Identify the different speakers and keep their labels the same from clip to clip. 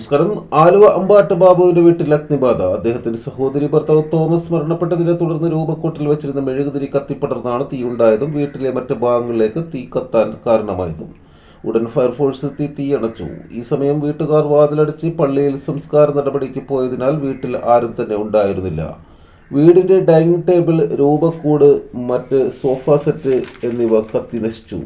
Speaker 1: നമസ്കാരം. ആലുവ അമ്പാട്ട് ബാബുവിന്റെ വീട്ടിൽ അഗ്നിബാധ. അദ്ദേഹത്തിന്റെ സഹോദരി ഭർത്താവ് തോമസ് മരണപ്പെട്ടതിനെ തുടർന്ന് രൂപക്കോട്ടിൽ വെച്ചിരുന്ന മെഴുകുതിരി കത്തിപ്പടർന്നാണ് തീയുണ്ടായതും വീട്ടിലെ മറ്റ് ഭാഗങ്ങളിലേക്ക് തീ കത്താൻ കാരണമായതും. ഉടൻ ഫയർഫോഴ്സ് എത്തി തീ അണച്ചു. ഈ സമയം വീട്ടുകാർ വാതിലടച്ച് പള്ളിയിൽ സംസ്കാര നടപടിക്ക് പോയതിനാൽ വീട്ടിൽ ആരും തന്നെ ഉണ്ടായിരുന്നില്ല. വീടിന്റെ ഡൈനിങ് ടേബിൾ, രൂപക്കൂട്, മറ്റ് സോഫ സെറ്റ് എന്നിവ കത്തി നശിച്ചു.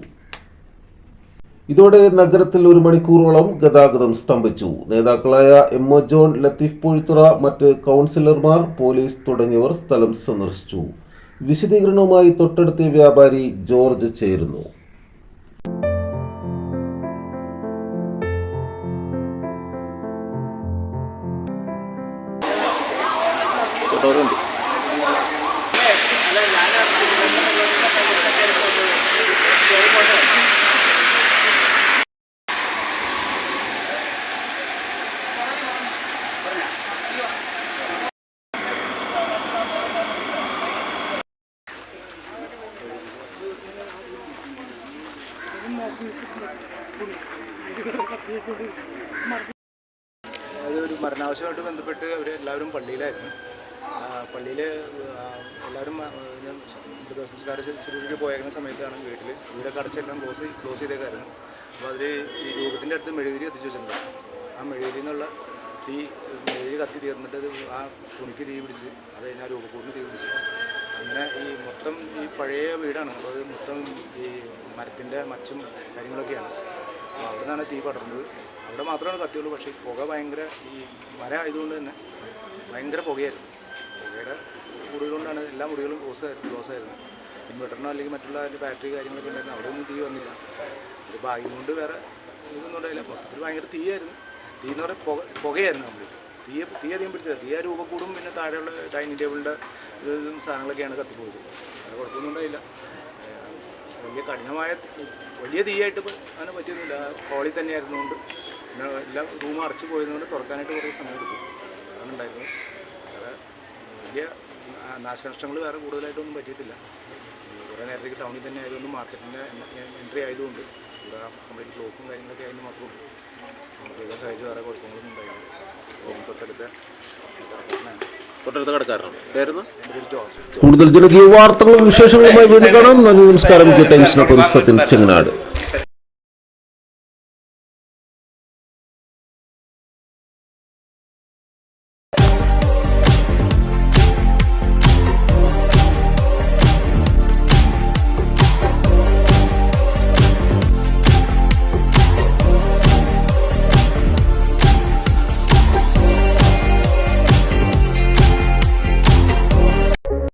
Speaker 1: ഇതോടെ നഗരത്തിൽ 1 മണിക്കൂറോളം ഗതാഗതം സ്തംഭിച്ചു. നേതാക്കളായ M O John, Latheef Poozhithura, മറ്റ് കൗൺസിലർമാർ, പോലീസ് തുടങ്ങിയവർ സ്ഥലം സന്ദർശിച്ചു. വിശദീകരണവുമായി തൊട്ടടുത്ത വ്യാപാരി ജോർജ് ചേരുന്നു.
Speaker 2: അതൊരു മരണാവശ്യമായിട്ട് ബന്ധപ്പെട്ട് അവരെല്ലാവരും പള്ളിയിലായിരുന്നു. പള്ളിയിൽ എല്ലാവരും സംസ്കാര ശുശ്രൂഷയ്ക്ക് പോയേക്കുന്ന സമയത്താണ് വീടൊക്കെ അടച്ചെല്ലാം ക്ലോസ് ചെയ്തേക്കായിരുന്നു. അപ്പോൾ അതിൽ ഈ രൂപത്തിൻ്റെ അടുത്ത് മെഴുകുതിരി കത്തിച്ച് വെച്ചിട്ടുണ്ട്. ആ മെഴുകുതിരി എന്നുള്ള മെഴുകുതിരി കത്തി തീർന്നിട്ട് ആ തുണിക്ക് തീ പിടിച്ച്, അത് കഴിഞ്ഞാൽ രൂപക്കൂടിന് തീ പിടിച്ച്. അങ്ങനെ ഈ മൊത്തം ഈ പഴയ വീടാണ്. അപ്പോൾ അത് മൊത്തം ഈ മരത്തിൻ്റെ മച്ചും കാര്യങ്ങളൊക്കെയാണ്. അപ്പോൾ അവിടെ നിന്നാണ് തീ പടർന്നത്. അവിടെ മാത്രമാണ് കത്തിയുള്ളൂ. പക്ഷേ പുക ഭയങ്കര, ഈ മരം ആയതുകൊണ്ട് തന്നെ ഭയങ്കര പുകയായിരുന്നു. പുകയുടെ മുറികൊണ്ടാണ് എല്ലാ മുറികളും ക്ലോസ് ആയിരുന്നു. ഇൻവെർട്ടറിനോ അല്ലെങ്കിൽ മറ്റുള്ള അതിൻ്റെ ബാറ്ററി കാര്യങ്ങളൊക്കെ ഉണ്ടായിരുന്നു. അവിടെ ഒന്നും തീ വന്നില്ല. ഒരു ഭാഗ്യം കൊണ്ട് വേറെ ഇതൊന്നും ഉണ്ടായില്ല. മൊത്തത്തിൽ ഭയങ്കര തീയായിരുന്നു. തീ എന്ന് പറയുമ്പോൾ പുകയായിരുന്നു. കംപ്ലീറ്റ് തീ അധികം പിടിച്ചത്. തീ ആ രൂപക്കൂടും പിന്നെ താഴെയുള്ള ഡൈനിങ് ടേബിളിൻ്റെ സാധനങ്ങളൊക്കെയാണ് കത്തിപ്പോയത്. അത് കുഴപ്പമൊന്നും ഉണ്ടായില്ല. വലിയ തീയായിട്ട് അങ്ങനെ പറ്റിയൊന്നുമില്ല. ഹോളിൽ തന്നെ ആയിരുന്നുകൊണ്ട് പിന്നെ എല്ലാം റൂം അടച്ചു പോയതുകൊണ്ട് തുറക്കാനായിട്ട് കുറേ സമയം എടുത്തു. അതാണ് ഉണ്ടായിരുന്നത്. വേറെ വലിയ നാശനഷ്ടങ്ങൾ വേറെ കൂടുതലായിട്ടൊന്നും പറ്റിയിട്ടില്ല. കുറേ നേരത്തേക്ക് ടൗണിൽ തന്നെ ആയതുകൊണ്ട്, മാർക്കറ്റിൻ്റെ എൻട്രി ആയതുകൊണ്ട് ഇവിടെ കംപ്ലീറ്റ് ബ്ലോക്കും കാര്യങ്ങളൊക്കെ ആയതിന് മാത്രമേ നമുക്ക് സഹിച്ച് വേറെ കുഴപ്പങ്ങളൊന്നും ഉണ്ടായിരുന്നു. തൊട്ടടുത്ത കടക്കാരനാണ്. പേരുന്നു
Speaker 1: കൂടുതൽ ജനകീയ വാർത്തകളും വിശേഷങ്ങളുമായി വീണ്ടും കാണാം. നന്ദി, നമസ്കാരം. സത്യൻ ചെങ്ങനാട്.